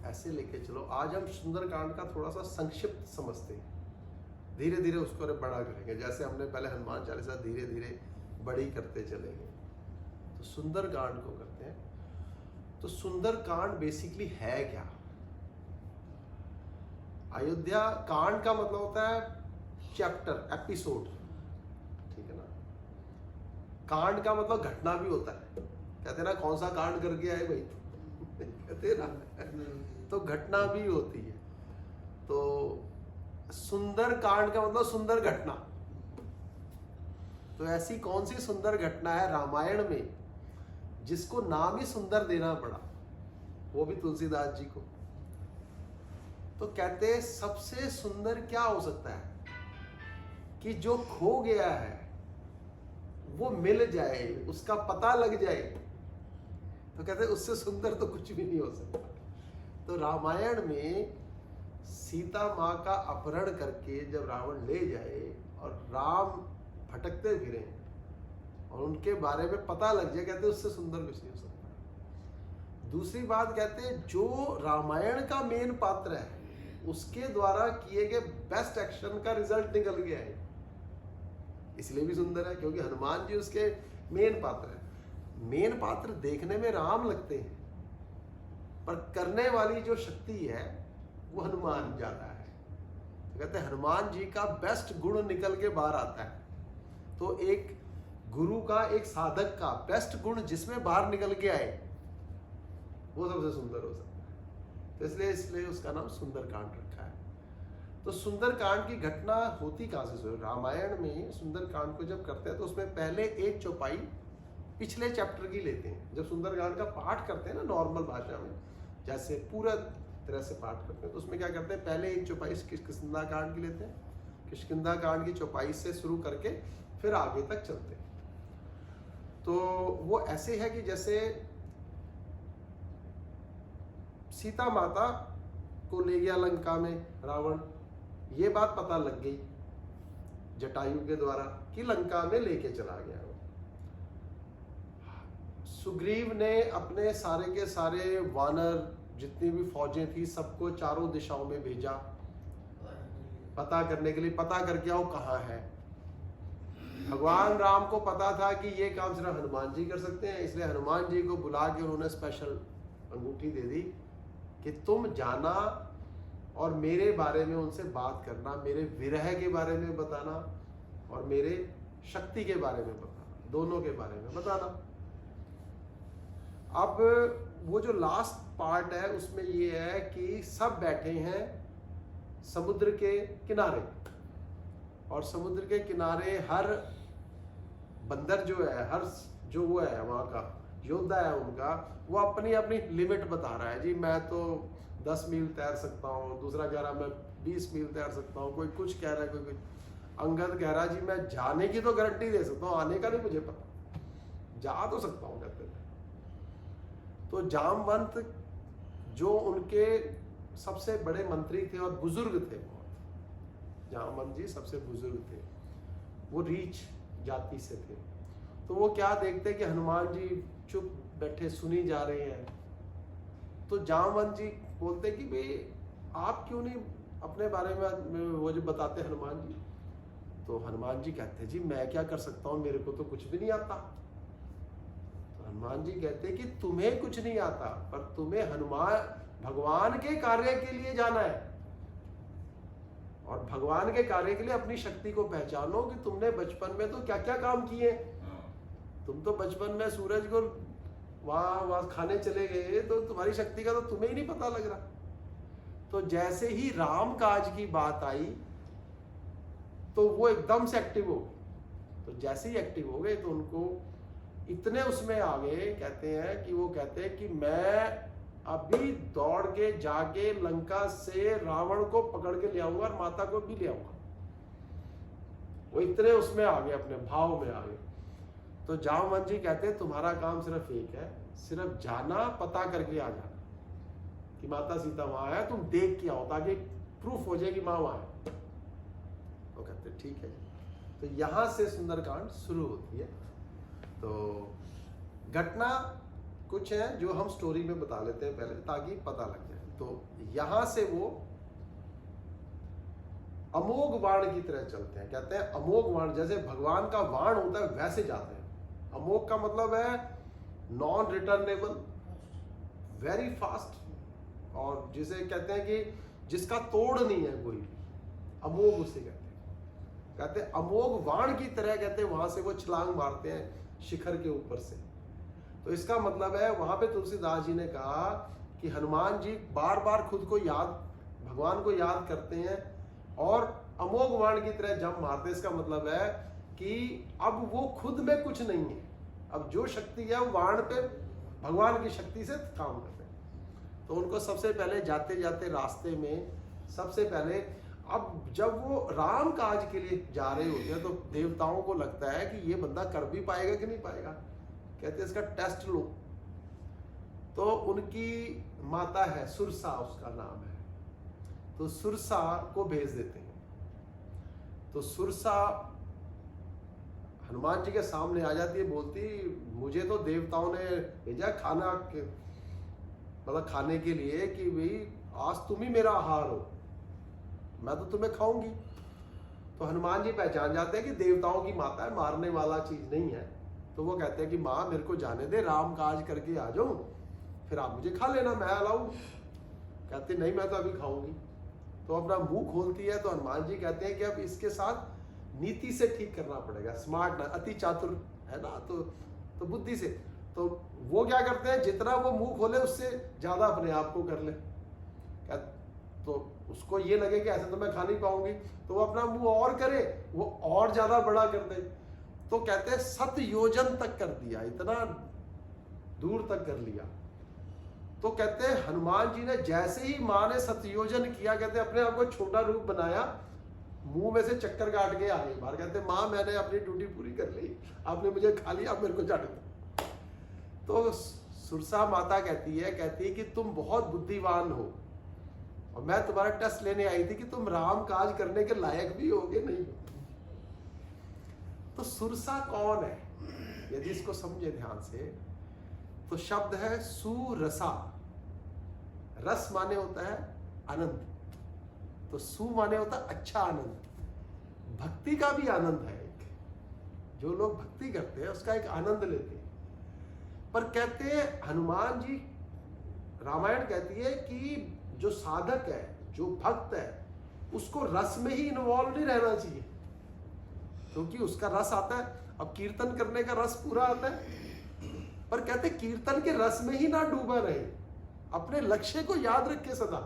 ऐसे लेके चलो। आज हम सुंदरकांड का थोड़ा सा संक्षिप्त समझते हैं, धीरे धीरे उसको बड़ा करेंगे। जैसे हमने पहले हनुमान चालीसा धीरे धीरे बड़ी करते चलेंगे, तो सुंदरकांड को करते हैं। तो सुंदरकांड बेसिकली है क्या? अयोध्या कांड का मतलब होता है चैप्टर, एपिसोड, ठीक है ना। कांड का मतलब घटना भी होता है। कहते ना कौन सा कांड करके आए भाई कहते ना, तो घटना भी होती है। तो सुंदर कांड का मतलब सुंदर घटना। तो ऐसी कौन सी सुंदर घटना है रामायण में जिसको नाम ही सुंदर देना पड़ा, वो भी तुलसीदास जी को? तो कहते हैं सबसे सुंदर क्या हो सकता है कि जो खो गया है वो मिल जाए, उसका पता लग जाए। तो कहते हैं उससे सुंदर तो कुछ भी नहीं हो सकता। तो रामायण में सीता माँ का अपहरण करके जब रावण ले जाए और राम भटकते फिरे और उनके बारे में पता लग जाए, कहते हैं उससे सुंदर कुछ नहीं हो सकता। दूसरी बात कहते हैं जो रामायण का मेन पात्र है उसके द्वारा किए गए बेस्ट एक्शन का रिजल्ट निकल गया है, इसलिए भी सुंदर है, क्योंकि हनुमान जी उसके मेन पात्र है। मेन पात्र देखने में राम लगते हैं, पर करने वाली जो शक्ति है वो हनुमान ज्यादा है। तो कहते हैं हनुमान जी का बेस्ट गुण निकल के बाहर आता है। तो एक गुरु का, एक साधक का बेस्ट गुण जिसमें बाहर निकल के आए वो सबसे सुंदर हो सकता है। तो इसलिए उसका नाम सुंदरकांड रखा है। तो सुंदरकांड की घटना होती कहां से? रामायण में सुंदरकांड को जब करते हैं तो उसमें पहले एक चौपाई पिछले चैप्टर की लेते हैं। जब सुंदरकांड का पाठ करते हैं ना नॉर्मल भाषा में, जैसे पूरा तरह से पाठ करते हैं, तो उसमें क्या करते हैं, पहले एक चौपाई किष्किंधा कांड की लेते हैं। किष्किंधा कांड की चौपाई से शुरू करके फिर आगे तक चलते हैं। तो वो ऐसे है कि जैसे सीता माता को ले गया लंका में रावण, ये बात पता लग गई जटायु के द्वारा कि लंका में लेके चला गया। सुग्रीव ने अपने सारे के सारे वानर, जितनी भी फौजें थी, सबको चारों दिशाओं में भेजा पता करने के लिए, पता करके आओ कहाँ है। भगवान राम को पता था कि ये काम सिर्फ हनुमान जी कर सकते हैं, इसलिए हनुमान जी को बुला के उन्होंने स्पेशल अंगूठी दे दी कि तुम जाना और मेरे बारे में उनसे बात करना, मेरे विरह के बारे में बताना और मेरे शक्ति के बारे में बताना, दोनों के बारे में बताना। अब वो जो लास्ट पार्ट है उसमें ये है कि सब बैठे हैं समुद्र के किनारे, और समुद्र के किनारे हर बंदर जो है, हर जो वो है वहाँ का योद्धा है उनका, वो अपनी अपनी लिमिट बता रहा है। जी मैं तो 10 मील तैर सकता हूँ, दूसरा कह रहा मैं 20 मील तैर सकता हूँ, कोई कुछ कह रहा है, कोई अंगद कह रहा है जी मैं जाने की तो गारंटी दे सकता हूँ, आने का नहीं मुझे पता, जा तो सकता हूँ कहते थे। तो जामवंत जो उनके सबसे बड़े मंत्री थे और बुजुर्ग थे बहुत, जामवंत जी सबसे बुजुर्ग थे, वो रीछ जाति से थे। तो वो क्या देखते कि हनुमान जी चुप बैठे सुनी जा रहे हैं, तो जामवंत जी बोलते कि भाई आप क्यों नहीं अपने बारे में वो जो बताते हनुमान जी। तो हनुमान जी कहते जी मैं क्या कर सकता हूँ, मेरे को तो कुछ भी नहीं आता। हनुमान जी कहते कि तुम्हें कुछ नहीं आता, पर तुम्हें भगवान के कार्य के लिए जाना है, और भगवान के कार्य के लिए अपनी शक्ति को पहचानो कि तुमने बचपन में तो क्या क्या काम किए। तुम तो बचपन में सूरज को वहां खाने चले गए, तो तुम्हारी शक्ति का तो तुम्हें ही नहीं पता लग रहा। तो जैसे ही राम काज की बात आई तो वो एकदम से एक्टिव हो गए। तो जैसे ही एक्टिव हो गए तो उनको इतने उसमें आ गए, कहते हैं कि वो कहते हैं कि मैं अभी दौड़ के जाके लंका से रावण को पकड़ के ले आऊंगा और माता को भी ले आऊंगा। वो इतने उसमें आ गए, अपने भाव में आ गए। तो जामवंत जी कहते हैं तुम्हारा काम सिर्फ एक है, सिर्फ जाना, पता करके आ जाना कि माता सीता वहां है, तुम देख के आओ ताकि प्रूफ हो जाए कि मां वहां है। वो कहते ठीक है। तो यहां से सुंदरकांड शुरू होती है। तो घटना कुछ हैं जो हम स्टोरी में बता लेते हैं पहले ताकि पता लग जाए। तो यहां से वो अमोघ बाण की तरह चलते हैं। कहते हैं अमोघ बाण, जैसे भगवान का बाण होता है वैसे जाते हैं। अमोघ का मतलब है नॉन रिटर्नेबल, वेरी फास्ट, और जिसे कहते हैं कि जिसका तोड़ नहीं है कोई भी, अमोघ उसे कहते हैं अमोघ बाण की तरह। कहते हैं वहां से वो छलांग मारते हैं शिखर के ऊपर से। तो इसका मतलब है वहां पे तुलसीदास जी ने कहा कि हनुमान जी बार बार खुद को याद, भगवान को याद करते हैं और अमोघ बाण की तरह जंप मारते हैं। इसका मतलब है कि अब वो खुद में कुछ नहीं है, अब जो शक्ति है वो बाण पे भगवान की शक्ति से काम करते हैं। तो उनको सबसे पहले जाते जाते रास्ते में सबसे पहले, अब जब वो राम काज के लिए जा रहे होते हैं तो देवताओं को लगता है कि ये बंदा कर भी पाएगा कि नहीं पाएगा। कहते हैं इसका टेस्ट लो। तो उनकी माता है सुरसा, उसका नाम है, तो सुरसा को भेज देते हैं। तो सुरसा हनुमान जी के सामने आ जाती है, बोलती मुझे तो देवताओं ने भेजा खाना के, मतलब खाने के लिए कि भाई आज तुम ही मेरा आहार हो, मैं तो तुम्हें खाऊंगी। तो हनुमान जी पहचान जाते हैं कि देवताओं की माता है, मारने वाला चीज नहीं है। तो वो कहते हैं कि माँ मेरे को जाने दे, राम काज करके आ जाऊं, फिर आप मुझे खा लेना, मैं अलाऊ। कहते नहीं मैं तो अभी खाऊंगी। तो अपना मुंह खोलती है तो हनुमान जी कहते हैं कि अब इसके साथ नीति से ठीक करना पड़ेगा, स्मार्ट ना, अति चातुर है ना, तो बुद्धि से। तो वो क्या करते हैं, जितना वो मुंह खोले उससे ज्यादा अपने आप को कर ले। तो उसको ये लगे कि ऐसे तो मैं खा नहीं पाऊंगी, तो वो अपना मुंह और करे, वो और ज्यादा बड़ा कर दे। तो कहते हैं 7 योजन तक कर दिया, इतना दूर तक कर लिया। तो कहते हैं हनुमान जी ने जैसे ही माँ ने 7 योजन किया, कहते अपने आप को छोटा रूप बनाया, मुंह में से चक्कर काट के आ गए बाहर। कहते माँ मैंने अपनी ड्यूटी पूरी कर ली, आपने मुझे खा लिया, अब मेरे को जाने दो। तो सुरसा माता कहती है कि तुम बहुत बुद्धिमान हो और मैं तुम्हारा टेस्ट लेने आई थी कि तुम राम काज करने के लायक भी होगे नहीं। तो सुरसा कौन है, यदि इसको समझे ध्यान से, तो शब्द है सुरसा। रस माने होता है आनंद, तो सु माने होता है अच्छा आनंद। भक्ति का भी आनंद है एक, जो लोग भक्ति करते हैं उसका एक आनंद लेते हैं। पर कहते हैं हनुमान जी, रामायण कहती है कि जो साधक है, जो भक्त है, उसको रस में ही इन्वॉल्व नहीं रहना चाहिए, क्योंकि उसका रस आता है। अब कीर्तन करने का रस पूरा आता है, पर कहते कीर्तन के रस में ही ना डूबा रहे, अपने लक्ष्य को याद रखे सदा।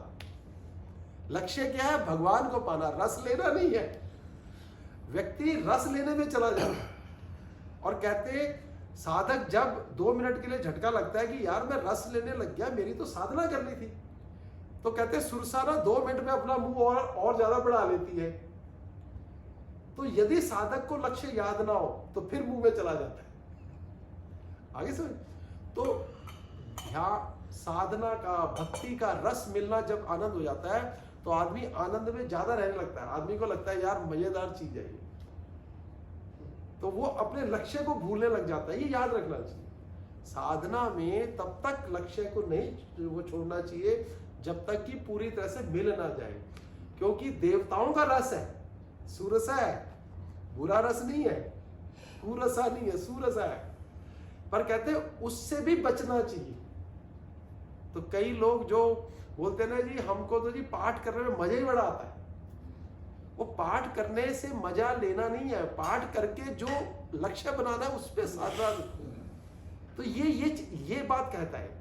लक्ष्य क्या है, भगवान को पाना, रस लेना नहीं है। व्यक्ति रस लेने में चला जाता है। और कहते साधक जब 2 मिनट के लिए झटका लगता है कि यार मैं रस लेने लग गया, मेरी तो साधना करनी थी, तो कहते सुरसा ना 2 मिनट में अपना मुंह और ज्यादा बढ़ा लेती है। तो यदि साधक को लक्ष्य याद ना हो तो फिर मुंह में चला जाता है। आगे समझ। तो ध्यान, साधना का, भक्ति का रस मिलना जब आनंद हो जाता है तो आदमी आनंद में ज्यादा रहने लगता है। आदमी को लगता है यार मजेदार चीज है ये, तो वो अपने लक्ष्य को भूलने लग जाता है। ये याद रखना चाहिए, साधना में तब तक लक्ष्य को नहीं वो छोड़ना चाहिए जब तक कि पूरी तरह से मिल ना जाए, क्योंकि देवताओं का रस है, सुरसा है, बुरा रस नहीं है, कुरसा नहीं है, सुरसा है। पर कहते उससे भी बचना चाहिए। तो कई लोग जो बोलते ना जी हमको तो जी पाठ करने में मजा ही बड़ा आता है, वो पाठ करने से मजा लेना नहीं है, पाठ करके जो लक्ष्य बनाना है उस पर साधना। तो ये बात कहता है।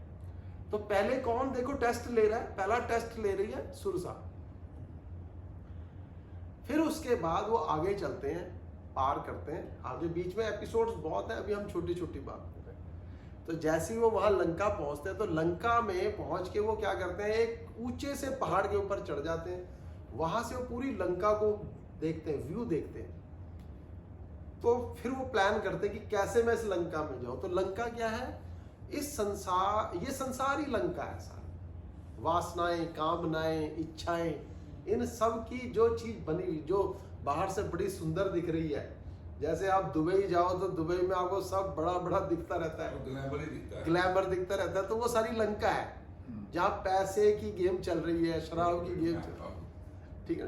तो पहले कौन देखो टेस्ट ले रहा है, पहला टेस्ट ले रही है सुरसा। फिर उसके बाद वो आगे चलते हैं, पार करते हैं आगे। बीच में एपिसोड्स बहुत है, अभी हम छोटी छोटी बात कर रहे हैं। तो जैसे ही वो वहां लंका पहुंचते हैं तो लंका में पहुंच के वो क्या करते हैं, एक ऊंचे से पहाड़ के ऊपर चढ़ जाते हैं। वहां से वो पूरी लंका को देखते हैं, व्यू देखते हैं। तो फिर वो प्लान करते हैं कि कैसे मैं इस लंका में जाऊं। तो लंका क्या है, इस संसार, ये संसार ही लंका है सारी। वासनाएं, कामनाएं, इच्छाएं, इन सब की जो चीज बनी हुई, जो बाहर से बड़ी सुंदर दिख रही है, जैसे आप दुबई जाओ तो दुबई में आपको सब बड़ा बड़ा दिखता रहता है, ग्लैमर ही दिखता है, ग्लैमर दिखता रहता है, तो वो सारी लंका है जहाँ पैसे की गेम चल रही है, शराब की गेम चल रही है।